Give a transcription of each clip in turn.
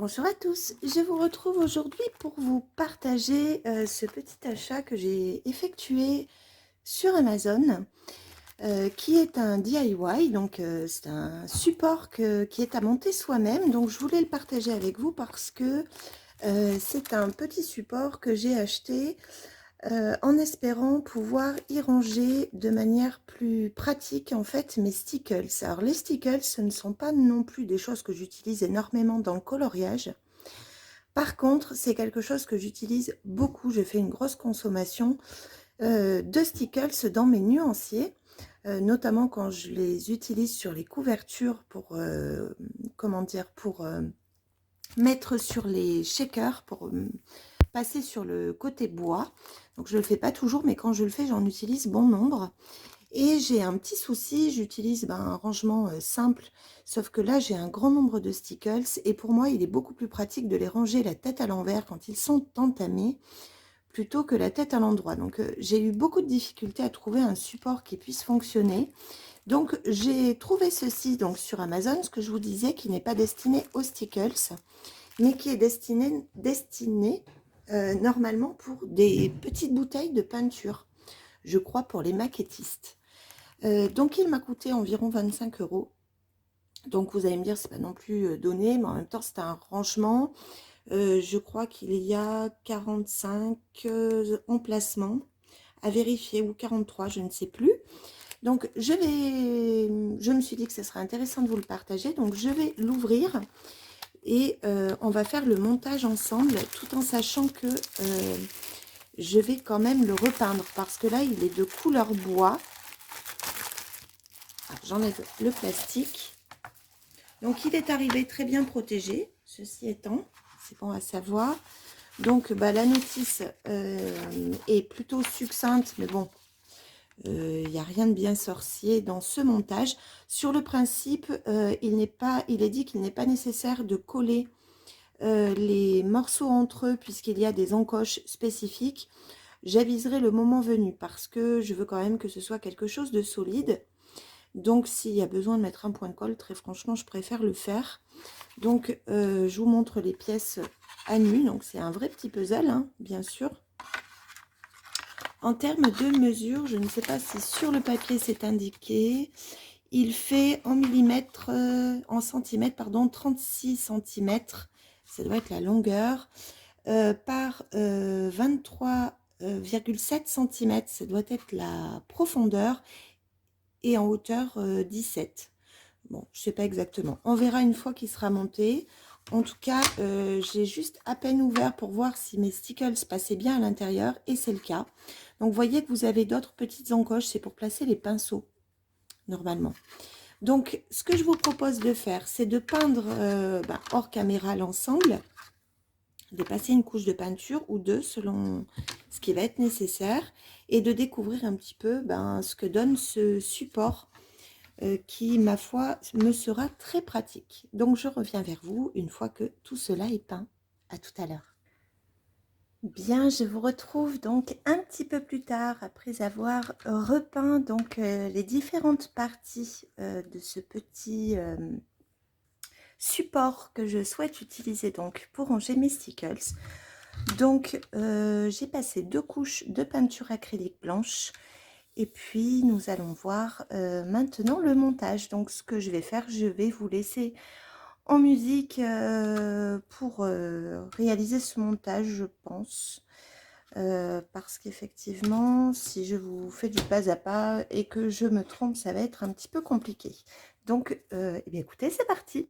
Bonjour à tous, je vous retrouve aujourd'hui pour vous partager ce petit achat que j'ai effectué sur Amazon, qui est un DIY, donc c'est un support qui est à monter soi-même, donc je voulais le partager avec vous parce que c'est un petit support que j'ai acheté en espérant pouvoir y ranger de manière plus pratique en fait mes stickers. Alors les stickers, ce ne sont pas non plus des choses que j'utilise énormément dans le coloriage. Par contre, c'est quelque chose que j'utilise beaucoup. Je fais une grosse consommation de stickers dans mes nuanciers, notamment quand je les utilise sur les couvertures pour, comment dire, pour mettre sur les shakers, pour passer sur le côté bois. Donc je ne le fais pas toujours, mais quand je le fais, j'en utilise bon nombre. Et j'ai un petit souci, j'utilise un rangement simple, sauf que là j'ai un grand nombre de stickers et pour moi il est beaucoup plus pratique de les ranger la tête à l'envers quand ils sont entamés plutôt que la tête à l'endroit. Donc j'ai eu beaucoup de difficultés à trouver un support qui puisse fonctionner. Donc j'ai trouvé ceci donc sur Amazon, ce que je vous disais, qui n'est pas destiné aux stickers, mais qui est destiné normalement pour des petites bouteilles de peinture, je crois pour les maquettistes. Donc il m'a coûté environ 25 €. Donc vous allez me dire, c'est pas non plus donné, mais en même temps c'est un rangement. Je crois qu'il y a 45 emplacements à vérifier, ou 43, je ne sais plus. Donc je me suis dit que ce serait intéressant de vous le partager, donc je vais l'ouvrir et on va faire le montage ensemble, tout en sachant que je vais quand même le repeindre, parce que là il est de couleur bois. J'enlève le plastique. Donc il est arrivé très bien protégé, ceci étant, c'est bon à savoir. Donc la notice est plutôt succincte, mais bon, il n'y a rien de bien sorcier dans ce montage. Sur le principe, il est dit qu'il n'est pas nécessaire de coller les morceaux entre eux, puisqu'il y a des encoches spécifiques. J'aviserai le moment venu, parce que je veux quand même que ce soit quelque chose de solide. Donc s'il y a besoin de mettre un point de colle, très franchement, je préfère le faire. Donc je vous montre les pièces à nu. Donc c'est un vrai petit puzzle, hein, bien sûr. En termes de mesure, je ne sais pas si sur le papier c'est indiqué. Il fait en millimètres, en centimètres, pardon, 36 centimètres. Ça doit être la longueur. Par 23,7 cm, ça doit être la profondeur. Et en hauteur 17. Bon, je sais pas exactement. On verra une fois qu'il sera monté. En tout cas, j'ai juste à peine ouvert pour voir si mes stickers passaient bien à l'intérieur, et c'est le cas. Donc, vous voyez que vous avez d'autres petites encoches, c'est pour placer les pinceaux, normalement. Donc, ce que je vous propose de faire, c'est de peindre hors caméra l'ensemble, de passer une couche de peinture ou deux, selon ce qui va être nécessaire, et de découvrir un petit peu ce que donne ce support qui, ma foi, me sera très pratique. Donc, je reviens vers vous une fois que tout cela est peint. À tout à l'heure. Bien, je vous retrouve donc un petit peu plus tard, après avoir repeint donc les différentes parties de ce petit support que je souhaite utiliser donc pour ranger mes stickers. Donc, j'ai passé 2 couches de peinture acrylique blanche. Et puis, nous allons voir maintenant le montage. Donc, ce que je vais faire, je vais vous laisser en musique pour réaliser ce montage, je pense. Parce qu'effectivement, si je vous fais du pas à pas et que je me trompe, ça va être un petit peu compliqué. Donc, eh bien, écoutez, c'est parti!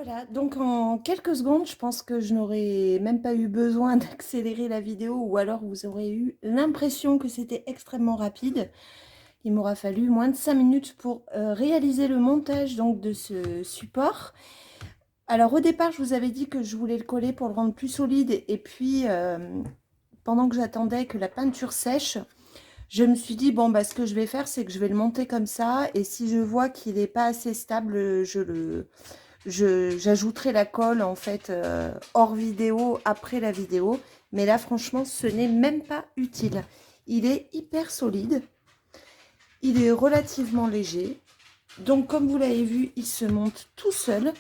Voilà, donc en quelques secondes, je pense que je n'aurais même pas eu besoin d'accélérer la vidéo, ou alors vous aurez eu l'impression que c'était extrêmement rapide. Il m'aura fallu moins de 5 minutes pour réaliser le montage donc de ce support. Alors au départ, je vous avais dit que je voulais le coller pour le rendre plus solide, et puis pendant que j'attendais que la peinture sèche, je me suis dit, bon, bah, ce que je vais faire, c'est que je vais le monter comme ça, et si je vois qu'il n'est pas assez stable, j'ajouterai la colle en fait hors vidéo, après la vidéo. Mais là, franchement, ce n'est même pas utile. Il est hyper solide, il est relativement léger. Donc, comme vous l'avez vu, il se monte tout seul.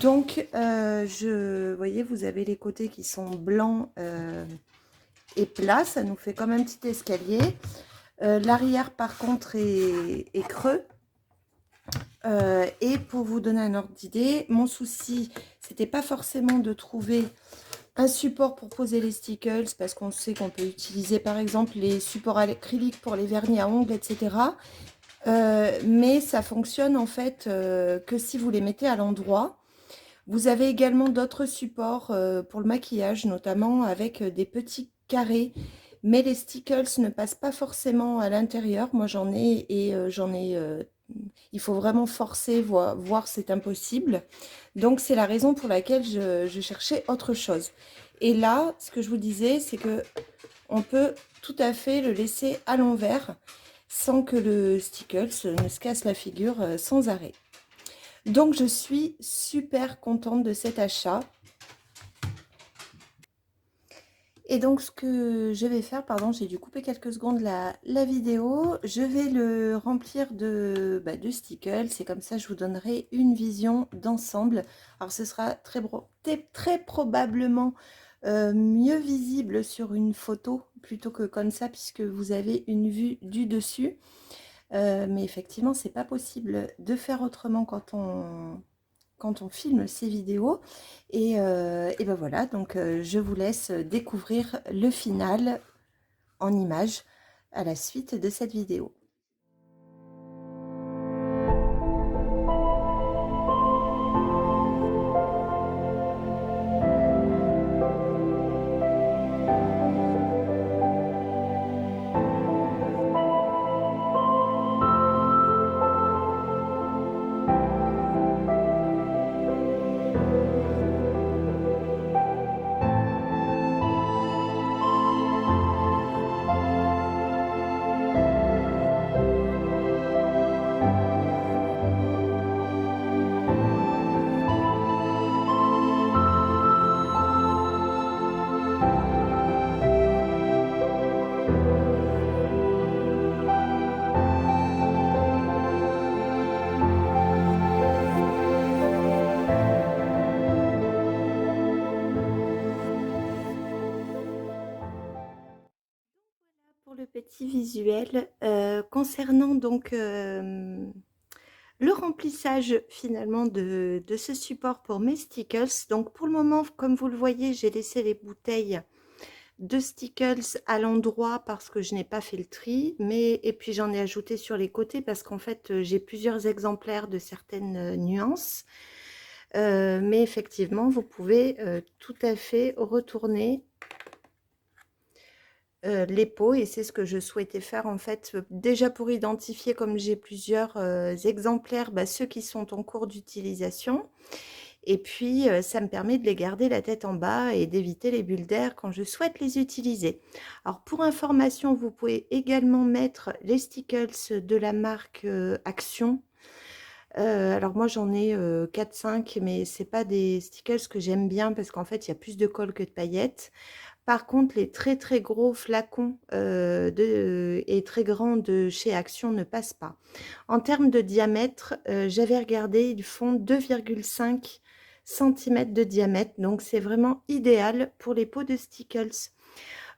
Donc, vous voyez, vous avez les côtés qui sont blancs et plats. Ça nous fait comme un petit escalier. L'arrière, par contre, est creux. Et pour vous donner un ordre d'idée, mon souci, c'était pas forcément de trouver un support pour poser les stickers, parce qu'on sait qu'on peut utiliser par exemple les supports acryliques pour les vernis à ongles, etc. Mais ça fonctionne en fait que si vous les mettez à l'endroit. Vous avez également d'autres supports pour le maquillage, notamment avec des petits carrés. Mais les stickers ne passent pas forcément à l'intérieur. Moi j'en ai, et il faut vraiment forcer, voire c'est impossible. Donc c'est la raison pour laquelle je cherchais autre chose. Et là, ce que je vous disais, c'est que on peut tout à fait le laisser à l'envers sans que le stickers ne se casse la figure sans arrêt. Donc je suis super contente de cet achat. Et donc ce que je vais faire, pardon, j'ai dû couper quelques secondes la vidéo, je vais le remplir de stickers, et comme ça je vous donnerai une vision d'ensemble. Alors ce sera très probablement mieux visible sur une photo plutôt que comme ça, puisque vous avez une vue du dessus. Mais effectivement, c'est pas possible de faire autrement quand on filme ces vidéos. Et ben voilà, donc je vous laisse découvrir le final en images à la suite de cette vidéo. Pour le petit visuel, concernant donc le remplissage finalement de ce support pour mes stickers. Donc pour le moment, comme vous le voyez, j'ai laissé les bouteilles de stickers à l'endroit parce que je n'ai pas fait le tri, et puis j'en ai ajouté sur les côtés parce qu'en fait j'ai plusieurs exemplaires de certaines nuances. Mais effectivement, vous pouvez tout à fait retourner les pots, et c'est ce que je souhaitais faire en fait, déjà pour identifier, comme j'ai plusieurs exemplaires, ceux qui sont en cours d'utilisation, et puis ça me permet de les garder la tête en bas et d'éviter les bulles d'air quand je souhaite les utiliser. Alors pour information, vous pouvez également mettre les stickers de la marque Action. Alors moi j'en ai 4-5, mais c'est pas des stickers que j'aime bien parce qu'en fait il y a plus de colle que de paillettes. Par contre, les très gros flacons et très grands de chez Action ne passent pas. En termes de diamètre, j'avais regardé, ils font 2,5 cm de diamètre, donc c'est vraiment idéal pour les pots de stickers.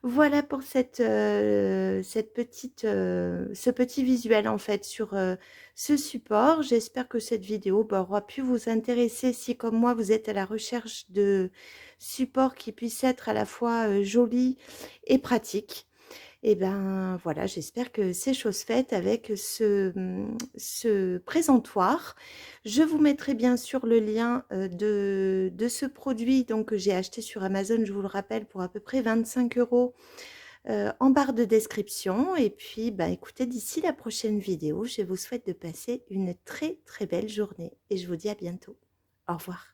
Voilà pour ce petit visuel en fait sur ce support. J'espère que cette vidéo aura pu vous intéresser si, comme moi, vous êtes à la recherche de supports qui puissent être à la fois jolis et pratiques. Et ben voilà, j'espère que c'est chose faite avec ce présentoir. Je vous mettrai bien sûr le lien de ce produit donc, que j'ai acheté sur Amazon, je vous le rappelle, pour à peu près 25 € en barre de description. Et puis, bah, écoutez, d'ici la prochaine vidéo, je vous souhaite de passer une très très belle journée et je vous dis à bientôt. Au revoir.